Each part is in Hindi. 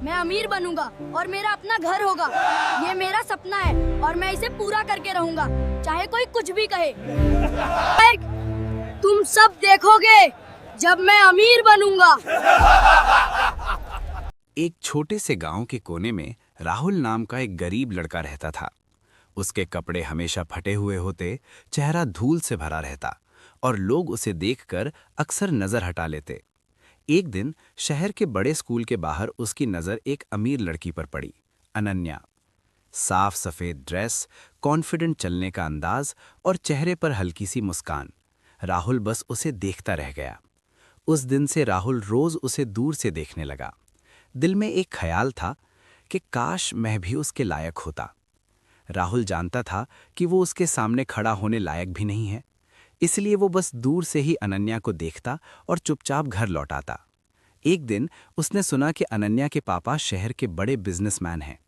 मैं अमीर बनूंगा और मेरा अपना घर होगा। ये मेरा सपना है और मैं इसे पूरा करके रहूंगा, चाहे कोई कुछ भी कहे। तुम सब देखोगे जब मैं अमीर बनूंगा। एक छोटे से गांव के कोने में राहुल नाम का एक गरीब लड़का रहता था। उसके कपड़े हमेशा फटे हुए होते, चेहरा धूल से भरा रहता और लोग उसे देखकर अक्सर नजर हटा लेते। एक दिन शहर के बड़े स्कूल के बाहर उसकी नज़र एक अमीर लड़की पर पड़ी, अनन्या। साफ सफ़ेद ड्रेस, कॉन्फिडेंट चलने का अंदाज और चेहरे पर हल्की सी मुस्कान। राहुल बस उसे देखता रह गया। उस दिन से राहुल रोज़ उसे दूर से देखने लगा। दिल में एक ख्याल था कि काश मैं भी उसके लायक होता। राहुल जानता था कि वो उसके सामने खड़ा होने लायक भी नहीं है, इसलिए वो बस दूर से ही अनन्या को देखता और चुपचाप घर लौट आता। एक दिन उसने सुना कि अनन्या के पापा शहर के बड़े बिजनेसमैन हैं।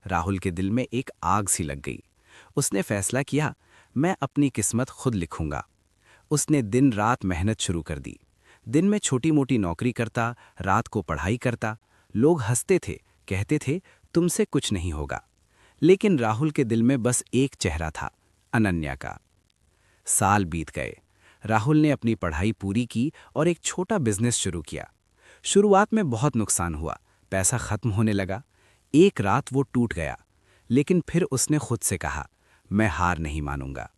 राहुल के दिल में एक आग सी लग गई। उसने फैसला किया, मैं अपनी किस्मत खुद लिखूंगा। उसने दिन रात मेहनत शुरू कर दी। दिन में छोटी मोटी नौकरी करता, रात को पढ़ाई करता। लोग हंसते थे, कहते थे तुमसे कुछ नहीं होगा। लेकिन राहुल के दिल में बस एक चेहरा था, अनन्या का। साल बीत गए। राहुल ने अपनी पढ़ाई पूरी की और एक छोटा बिजनेस शुरू किया। शुरुआत में बहुत नुकसान हुआ, पैसा खत्म होने लगा। एक रात वो टूट गया, लेकिन फिर उसने खुद से कहा, मैं हार नहीं मानूंगा।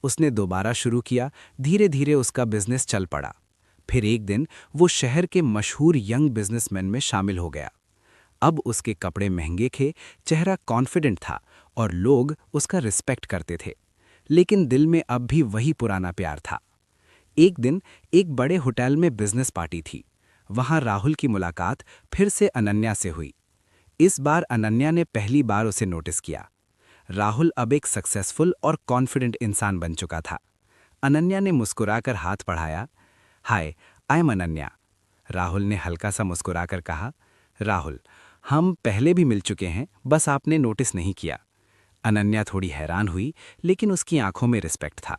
उसने दोबारा शुरू किया। धीरे धीरे उसका बिजनेस चल पड़ा। फिर एक दिन वो शहर के मशहूर यंग बिजनेसमैन में शामिल हो गया। अब उसके कपड़े महंगे थे, चेहरा कॉन्फिडेंट था और लोग उसका रिस्पेक्ट करते थे। लेकिन दिल में अब भी वही पुराना प्यार था। एक दिन एक बड़े होटल में बिजनेस पार्टी थी। वहां राहुल की मुलाकात फिर से अनन्या से हुई। इस बार अनन्या ने पहली बार उसे नोटिस किया। राहुल अब एक सक्सेसफुल और कॉन्फिडेंट इंसान बन चुका था। अनन्या ने मुस्कुराकर हाथ बढ़ाया। हाय, आई एम अनन्या। राहुल ने हल्का सा मुस्कुराकर कहा, राहुल, हम पहले भी मिल चुके हैं, बस आपने नोटिस नहीं किया। अनन्या थोड़ी हैरान हुई, लेकिन उसकी आंखों में रिस्पेक्ट था।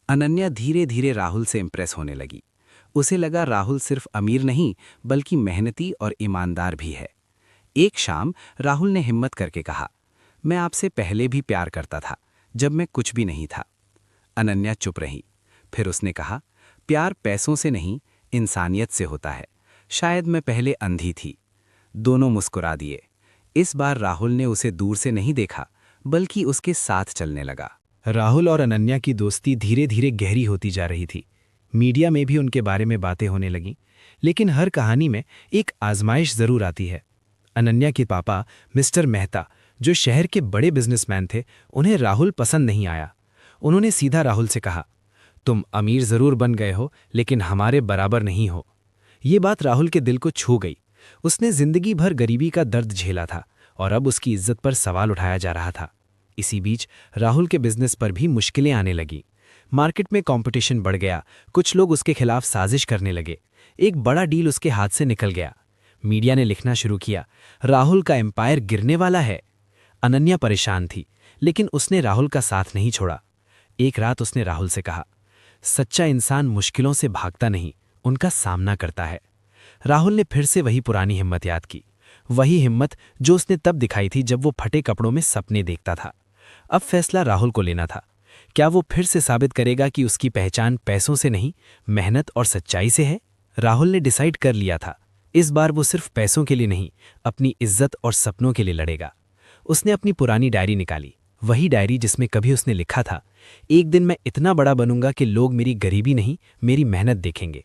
अनन्या धीरे धीरे राहुल से इंप्रेस होने लगी। उसे लगा राहुल सिर्फ अमीर नहीं, बल्कि मेहनती और ईमानदार भी है। एक शाम राहुल ने हिम्मत करके कहा, मैं आपसे पहले भी प्यार करता था, जब मैं कुछ भी नहीं था। अनन्या चुप रही। फिर उसने कहा, प्यार पैसों से नहीं, इंसानियत से होता है। शायद मैं पहले अंधी थी। दोनों मुस्कुरा दिए। इस बार राहुल ने उसे दूर से नहीं देखा, बल्कि उसके साथ चलने लगा। राहुल और अनन्या की दोस्ती धीरे धीरे गहरी होती जा रही थी। मीडिया में भी उनके बारे में बातें होने लगीं। लेकिन हर कहानी में एक आजमाइश जरूर आती है। अनन्या के पापा मिस्टर मेहता, जो शहर के बड़े बिजनेसमैन थे, उन्हें राहुल पसंद नहीं आया। उन्होंने सीधा राहुल से कहा, तुम अमीर जरूर बन गए हो, लेकिन हमारे बराबर नहीं हो। ये बात राहुल के दिल को छू गई। उसने जिंदगी भर गरीबी का दर्द झेला था और अब उसकी इज्जत पर सवाल उठाया जा रहा था। इसी बीच राहुल के बिजनेस पर भी मुश्किलें आने लगीं। मार्केट में कंपटीशन बढ़ गया। कुछ लोग उसके खिलाफ साजिश करने लगे। एक बड़ा डील उसके हाथ से निकल गया। मीडिया ने लिखना शुरू किया, राहुल का एम्पायर गिरने वाला है। अनन्या परेशान थी, लेकिन उसने राहुल का साथ नहीं छोड़ा। एक रात उसने राहुल से कहा, सच्चा इंसान मुश्किलों से भागता नहीं, उनका सामना करता है। राहुल ने फिर से वही पुरानी हिम्मत याद की। वही हिम्मत जो उसने तब दिखाई थी जब वो फटे कपड़ों में सपने देखता था। अब फैसला राहुल को लेना था। क्या वो फिर से साबित करेगा कि उसकी पहचान पैसों से नहीं, मेहनत और सच्चाई से है? राहुल ने डिसाइड कर लिया था, इस बार वो सिर्फ पैसों के लिए नहीं, अपनी इज्जत और सपनों के लिए लड़ेगा। उसने अपनी पुरानी डायरी निकाली, वही डायरी जिसमें कभी उसने लिखा था, एक दिन मैं इतना बड़ा बनूंगा कि लोग मेरी गरीबी नहीं, मेरी मेहनत देखेंगे।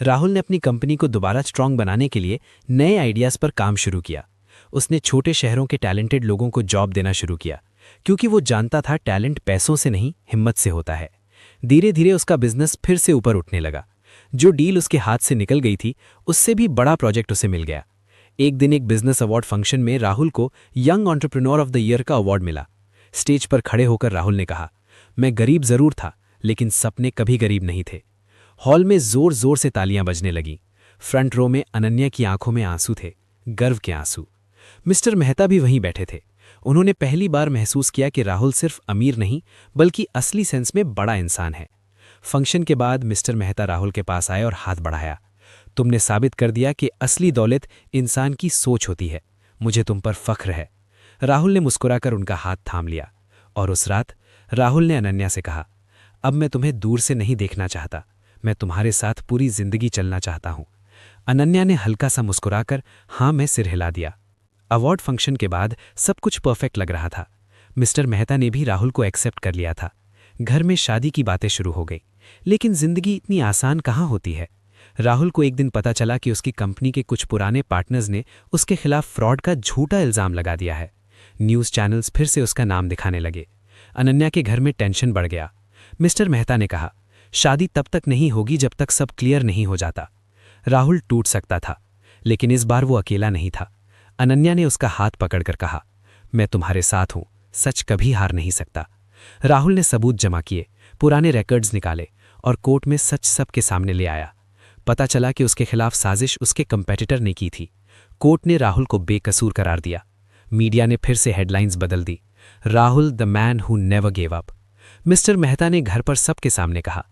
राहुल ने अपनी कंपनी को दोबारा स्ट्रांग बनाने के लिए नए आइडियाज़ पर काम शुरू किया। उसने छोटे शहरों के टैलेंटेड लोगों को जॉब देना शुरू किया, क्योंकि वो जानता था टैलेंट पैसों से नहीं, हिम्मत से होता है। धीरे धीरे उसका बिजनेस फिर से ऊपर उठने लगा। जो डील उसके हाथ से निकल गई थी, उससे भी बड़ा प्रोजेक्ट उसे मिल गया। एक दिन एक बिजनेस अवार्ड फंक्शन में राहुल को young entrepreneur of the year का अवार्ड मिला। स्टेज पर खड़े होकर राहुल ने कहा, मैं गरीब जरूर था, लेकिन सपने कभी गरीब नहीं थे। हॉल में जोर जोर से तालियां बजने लगीं। फ्रंट रो में अनन्या की आंखों में आंसू थे, गर्व के आंसू। मिस्टर मेहता भी वहीं बैठे थे। उन्होंने पहली बार महसूस किया कि राहुल सिर्फ अमीर नहीं, बल्कि असली सेंस में बड़ा इंसान है। फंक्शन के बाद मिस्टर मेहता राहुल के पास आए और हाथ बढ़ाया। तुमने साबित कर दिया कि असली दौलत इंसान की सोच होती है। मुझे तुम पर फख्र है। राहुल ने मुस्कुराकर उनका हाथ थाम लिया। और उस रात राहुल ने अनन्या से कहा, अब मैं तुम्हें दूर से नहीं देखना चाहता, मैं तुम्हारे साथ पूरी जिंदगी चलना चाहता हूं। अनन्या ने हल्का सा मुस्कुराकर हाँ में सिर हिला दिया। अवार्ड फंक्शन के बाद सब कुछ परफेक्ट लग रहा था। मिस्टर मेहता ने भी राहुल को एक्सेप्ट कर लिया था। घर में शादी की बातें शुरू हो गई। लेकिन जिंदगी इतनी आसान कहाँ होती है। राहुल को एक दिन पता चला कि उसकी कंपनी के कुछ पुराने पार्टनर्स ने उसके खिलाफ फ्रॉड का झूठा इल्जाम लगा दिया है। न्यूज़ चैनल्स फिर से उसका नाम दिखाने लगे। अनन्या के घर में टेंशन बढ़ गया। मिस्टर मेहता ने कहा, शादी तब तक नहीं होगी जब तक सब क्लियर नहीं हो जाता। राहुल टूट सकता था, लेकिन इस बार वो अकेला नहीं था। अनन्या ने उसका हाथ पकड़कर कहा, मैं तुम्हारे साथ हूं, सच कभी हार नहीं सकता। राहुल ने सबूत जमा किए, पुराने रिकॉर्ड्स निकाले और कोर्ट में सच सबके सामने ले आया। पता चला कि उसके खिलाफ साजिश उसके कंपेटिटर ने की थी। कोर्ट ने राहुल को बेकसूर करार दिया। मीडिया ने फिर से हेडलाइंस बदल दी, Rahul the man who never gave up. Mister Mehta ने घर पर सबके सामने कहा,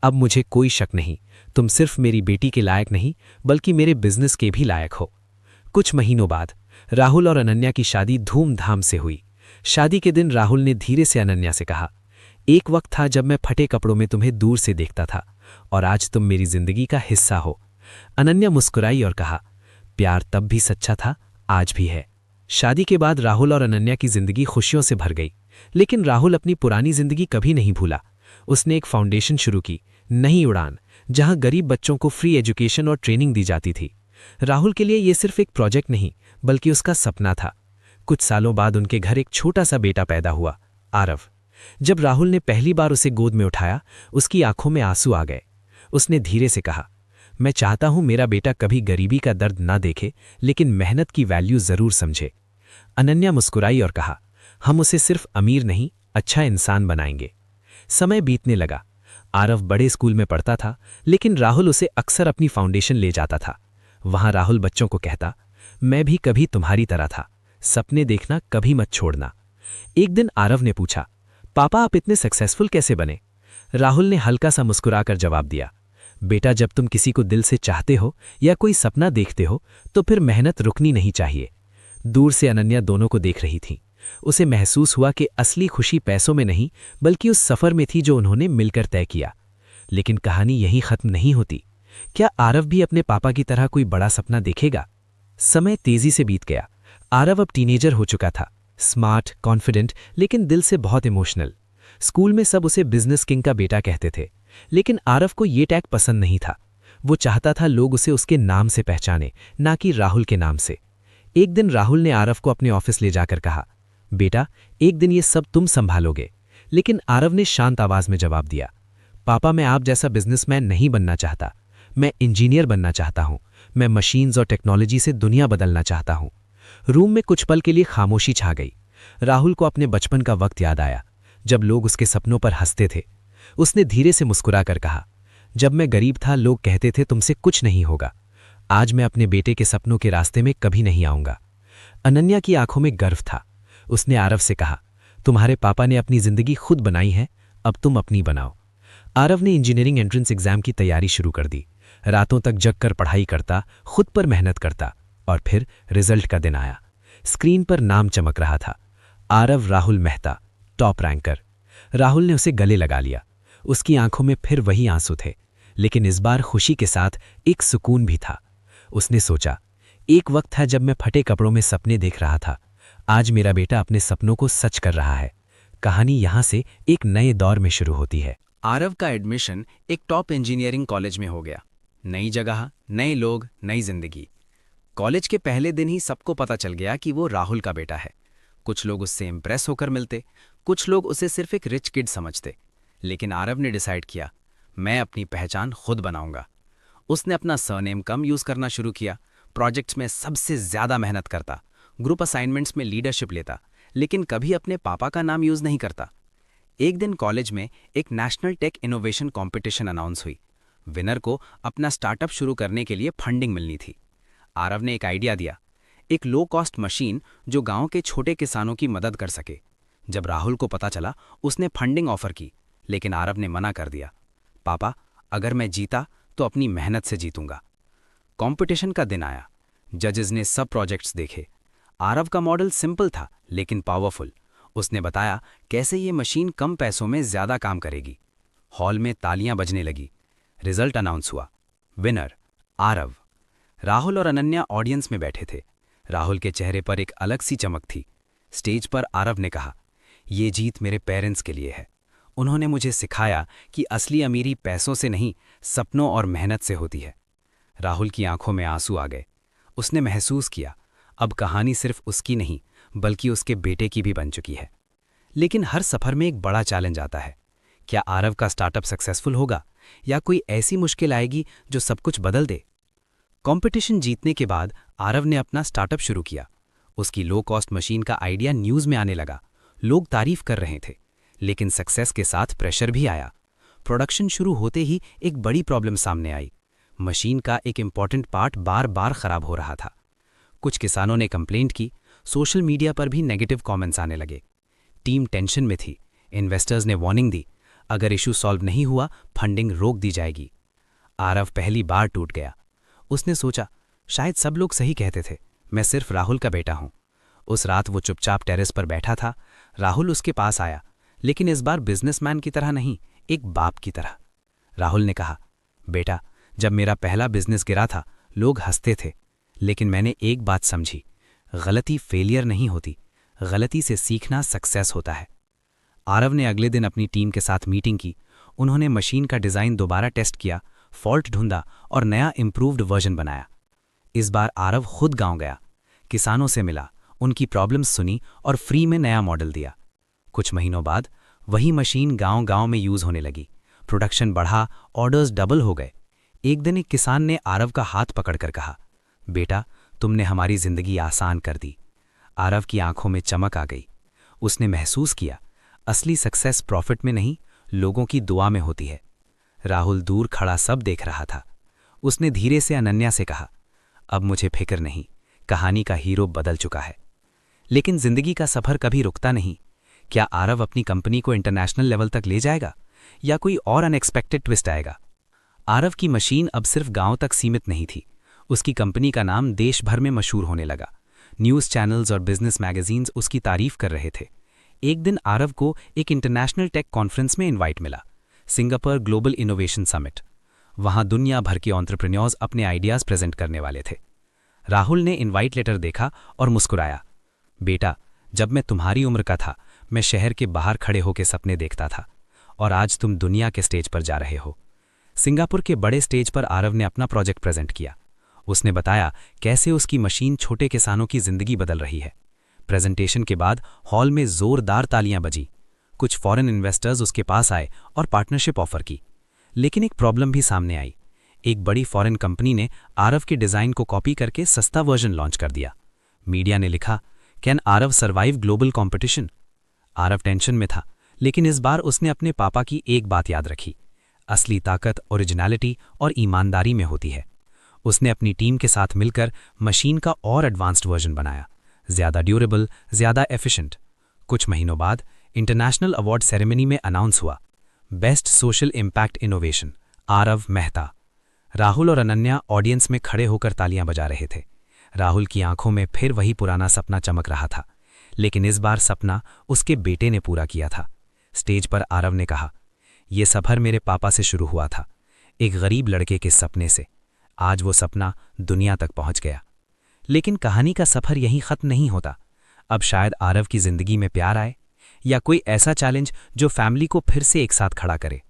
अब मुझे कोई शक नहीं, तुम सिर्फ मेरी बेटी के लायक नहीं बल्कि मेरे बिजनेस के भी लायक हो। कुछ महीनों बाद राहुल और अनन्या की शादी धूमधाम से हुई। शादी के दिन राहुल ने धीरे से अनन्या से कहा, एक वक्त था जब मैं फटे कपड़ों में तुम्हें दूर से देखता था और आज तुम मेरी जिंदगी का हिस्सा हो। अनन्या मुस्कुराई और कहा, प्यार तब भी सच्चा था, आज भी है। शादी के बाद राहुल और अनन्या की जिंदगी खुशियों से भर गई। लेकिन राहुल अपनी पुरानी जिंदगी कभी नहीं भूला। उसने एक फाउंडेशन शुरू की, नई उड़ान, जहां गरीब बच्चों को फ्री एजुकेशन और ट्रेनिंग दी जाती थी। राहुल के लिए यह सिर्फ एक प्रोजेक्ट नहीं बल्कि उसका सपना था। कुछ सालों बाद उनके घर एक छोटा सा बेटा पैदा हुआ, आरव। जब राहुल ने पहली बार उसे गोद में उठाया, उसकी आंखों में आंसू आ गए। उसने धीरे से कहा, मैं चाहता हूं मेरा बेटा कभी गरीबी का दर्द ना देखे, लेकिन मेहनत की वैल्यू जरूर समझे। अनन्या मुस्कुराई और कहा, हम उसे सिर्फ अमीर नहीं, अच्छा इंसान बनाएंगे। समय बीतने लगा। आरव बड़े स्कूल में पढ़ता था, लेकिन राहुल उसे अक्सर अपनी फाउंडेशन ले जाता था। वहां राहुल बच्चों को कहता, मैं भी कभी तुम्हारी तरह था, सपने देखना कभी मत छोड़ना। एक दिन आरव ने पूछा, पापा आप इतने सक्सेसफुल कैसे बने? राहुल ने हल्का सा मुस्कुराकर जवाब दिया, बेटा जब तुम किसी को दिल से चाहते हो या कोई सपना देखते हो तो फिर मेहनत रुकनी नहीं चाहिए। दूर से अनन्या दोनों को देख रही थी। उसे महसूस हुआ कि असली खुशी पैसों में नहीं बल्कि उस सफर में थी जो उन्होंने मिलकर तय किया। लेकिन कहानी यहीं खत्म नहीं होती। क्या आरव भी अपने पापा की तरह कोई बड़ा सपना देखेगा? समय तेजी से बीत गया। आरव अब टीनेजर हो चुका था, स्मार्ट, कॉन्फिडेंट, लेकिन दिल से बहुत इमोशनल। स्कूल में सब उसे बिजनेस किंग का बेटा कहते थे, लेकिन आरव को ये टैग पसंद नहीं था। वो चाहता था लोग उसे उसके नाम से पहचाने, ना कि राहुल के नाम से। एक दिन राहुल ने आरव को अपने ऑफिस ले जाकर कहा, बेटा एक दिन ये सब तुम संभालोगे। लेकिन आरव ने शांत आवाज में जवाब दिया, पापा मैं आप जैसा बिजनेसमैन नहीं बनना चाहता, मैं इंजीनियर बनना चाहता हूं। मैं मशीन्स और टेक्नोलॉजी से दुनिया बदलना चाहता हूं। रूम में कुछ पल के लिए खामोशी छा गई। राहुल को अपने बचपन का वक्त याद आया, जब लोग उसके सपनों पर हंसते थे। उसने धीरे से मुस्कुराकर कहा, जब मैं गरीब था लोग कहते थे तुमसे कुछ नहीं होगा। आज मैं अपने बेटे के सपनों के रास्ते में कभी नहीं आऊंगा। अनन्या की आंखों में गर्व था। उसने आरव से कहा, तुम्हारे पापा ने अपनी जिंदगी खुद बनाई है, अब तुम अपनी बनाओ। आरव ने इंजीनियरिंग एंट्रेंस एग्जाम की तैयारी शुरू कर दी। रातों तक जगकर पढ़ाई करता, खुद पर मेहनत करता, और फिर रिजल्ट का दिन आया। स्क्रीन पर नाम चमक रहा था, आरव राहुल मेहता, टॉप रैंकर। राहुल ने उसे गले लगा लिया। उसकी आंखों में फिर वही आंसू थे, लेकिन इस बार खुशी के साथ एक सुकून भी था। उसने सोचा, एक वक्त था जब मैं फटे कपड़ों में सपने देख रहा था, आज मेरा बेटा अपने सपनों को सच कर रहा है। कहानी यहां से एक नए दौर में शुरू होती है। आरव का एडमिशन एक टॉप इंजीनियरिंग कॉलेज में हो गया। नई जगह, नए लोग, नई जिंदगी। कॉलेज के पहले दिन ही सबको पता चल गया कि वो राहुल का बेटा है। कुछ लोग उससे इंप्रेस होकर मिलते, कुछ लोग उसे सिर्फ एक रिच किड समझते। लेकिन आरव ने डिसाइड किया, मैं अपनी पहचान खुद बनाऊंगा। उसने अपना सरनेम कम यूज करना शुरू किया, प्रोजेक्ट्स में सबसे ज्यादा मेहनत करता, ग्रुप असाइनमेंट्स में लीडरशिप लेता, लेकिन कभी अपने पापा का नाम यूज नहीं करता। एक दिन कॉलेज में एक national tech innovation competition announce हुई। विनर को अपना स्टार्टअप शुरू करने के लिए फंडिंग मिलनी थी। आरव ने एक आइडिया दिया, एक लो कॉस्ट मशीन जो गांव के छोटे किसानों की मदद कर सके। जब राहुल को पता चला, उसने फंडिंग ऑफर की, लेकिन आरव ने मना कर दिया, पापा अगर मैं जीता तो अपनी मेहनत से जीतूंगा। कंपटीशन का दिन आया। जजेस ने सब प्रोजेक्ट्स देखे। आरव का मॉडल सिंपल था लेकिन पावरफुल। उसने बताया कैसे ये मशीन कम पैसों में ज्यादा काम करेगी। हॉल में तालियां बजने लगी। रिजल्ट अनाउंस हुआ। विनर आरव। राहुल और अनन्या ऑडियंस में बैठे थे। राहुल के चेहरे पर एक अलग सी चमक थी। स्टेज पर आरव ने कहा, ये जीत मेरे पेरेंट्स के लिए है। उन्होंने मुझे सिखाया कि असली अमीरी पैसों से नहीं, सपनों और मेहनत से होती है। राहुल की आंखों में आंसू आ गए। उसने महसूस किया अब कहानी सिर्फ उसकी नहीं बल्कि उसके बेटे की भी बन चुकी है। लेकिन हर सफर में एक बड़ा चैलेंज आता है। क्या आरव का स्टार्टअप सक्सेसफुल होगा या कोई ऐसी मुश्किल आएगी जो सब कुछ बदल दे? कंपटीशन जीतने के बाद आरव ने अपना स्टार्टअप शुरू किया। उसकी लो कॉस्ट मशीन का आइडिया न्यूज़ में आने लगा। लोग तारीफ कर रहे थे। लेकिन सक्सेस के साथ प्रेशर भी आया। प्रोडक्शन शुरू होते ही एक बड़ी प्रॉब्लम सामने आई। मशीन का एक इंपॉर्टेंट पार्ट बार बार खराब हो रहा था। कुछ किसानों ने कंप्लेंट की। सोशल मीडिया पर भी नेगेटिव कमेंट्स आने लगे। टीम टेंशन में थी। इन्वेस्टर्स ने वार्निंग दी, अगर इशू सॉल्व नहीं हुआ फंडिंग रोक दी जाएगी। आरव पहली बार टूट गया। उसने सोचा शायद सब लोग सही कहते थे, मैं सिर्फ राहुल का बेटा हूं। उस रात वो चुपचाप टेरेस पर बैठा था। राहुल उसके पास आया, लेकिन इस बार बिजनेसमैन की तरह नहीं, एक बाप की तरह। राहुल ने कहा, बेटा, जब मेरा पहला बिजनेस गिरा था लोग हंसते थे, लेकिन मैंने एक बात समझी, गलती फेलियर नहीं होती, गलती से सीखना सक्सेस होता है। आरव ने अगले दिन अपनी टीम के साथ मीटिंग की। उन्होंने मशीन का डिज़ाइन दोबारा टेस्ट किया, फॉल्ट ढूंढा और नया इम्प्रूव्ड वर्जन बनाया। इस बार आरव खुद गांव गया, किसानों से मिला, उनकी प्रॉब्लम्स सुनी और फ्री में नया मॉडल दिया। कुछ महीनों बाद वही मशीन गांव-गांव में यूज होने लगी। प्रोडक्शन बढ़ा, ऑर्डर्स डबल हो गए। एक दिन एक किसान ने आरव का हाथ पकड़कर कहा, बेटा, तुमने हमारी जिंदगी आसान कर दी। आरव की आंखों में चमक आ गई। उसने महसूस किया असली सक्सेस प्रॉफिट में नहीं, लोगों की दुआ में होती है। राहुल दूर खड़ा सब देख रहा था। उसने धीरे से अनन्या से कहा, अब मुझे फिक्र नहीं, कहानी का हीरो बदल चुका है। लेकिन जिंदगी का सफर कभी रुकता नहीं। क्या आरव अपनी कंपनी को इंटरनेशनल लेवल तक ले जाएगा या कोई और अनएक्सपेक्टेड ट्विस्ट आएगा? आरव की मशीन अब सिर्फ गांव तक सीमित नहीं थी। उसकी कंपनी का नाम देश भर में मशहूर होने लगा। न्यूज़ चैनल्स और बिजनेस मैगजीन्स उसकी तारीफ कर रहे थे। एक दिन आरव को एक इंटरनेशनल टेक कॉन्फ्रेंस में इनवाइट मिला, सिंगापुर ग्लोबल इनोवेशन समिट। वहां दुनिया भर के एंटरप्रेन्योर्स अपने आइडियाज़ प्रेजेंट करने वाले थे। राहुल ने इनवाइट लेटर देखा और मुस्कुराया, बेटा, जब मैं तुम्हारी उम्र का था मैं शहर के बाहर खड़े होकर सपने देखता था और आज तुम दुनिया के स्टेज पर जा रहे हो। सिंगापुर के बड़े स्टेज पर आरव ने अपना प्रोजेक्ट प्रेजेंट किया। उसने बताया कैसे उसकी मशीन छोटे किसानों की जिंदगी बदल रही है। प्रेजेंटेशन के बाद हॉल में जोरदार तालियां बजी। कुछ फॉरेन इन्वेस्टर्स उसके पास आए और पार्टनरशिप ऑफर की। लेकिन एक प्रॉब्लम भी सामने आई। एक बड़ी फॉरेन कंपनी ने आरव के डिज़ाइन को कॉपी करके सस्ता वर्जन लॉन्च कर दिया। मीडिया ने लिखा, can Aarav survive global competition? Aarav tension में था, लेकिन इस बार उसने अपने पापा की एक बात याद रखी, असली ताकत ओरिजिनलिटी और ईमानदारी में होती है। उसने अपनी टीम के साथ मिलकर मशीन का और एडवांस्ड वर्जन बनाया, ज़्यादा ड्यूरेबल, ज़्यादा एफिशिएंट। कुछ महीनों बाद इंटरनेशनल अवार्ड सेरेमनी में अनाउंस हुआ, best social impact innovation, Aarav Mehta. Rahul और अनन्या ऑडियंस में खड़े होकर तालियां बजा रहे थे। राहुल की आंखों में फिर वही पुराना सपना चमक रहा था, लेकिन इस बार सपना उसके बेटे ने पूरा किया था। स्टेज पर आरव ने कहा, यह सफर मेरे पापा से शुरू हुआ था, एक गरीब लड़के के सपने से। आज वो सपना दुनिया तक पहुंच गया। लेकिन कहानी का सफर यहीं खत्म नहीं होता। अब शायद आरव की जिंदगी में प्यार आए या कोई ऐसा चैलेंज जो फैमिली को फिर से एक साथ खड़ा करे।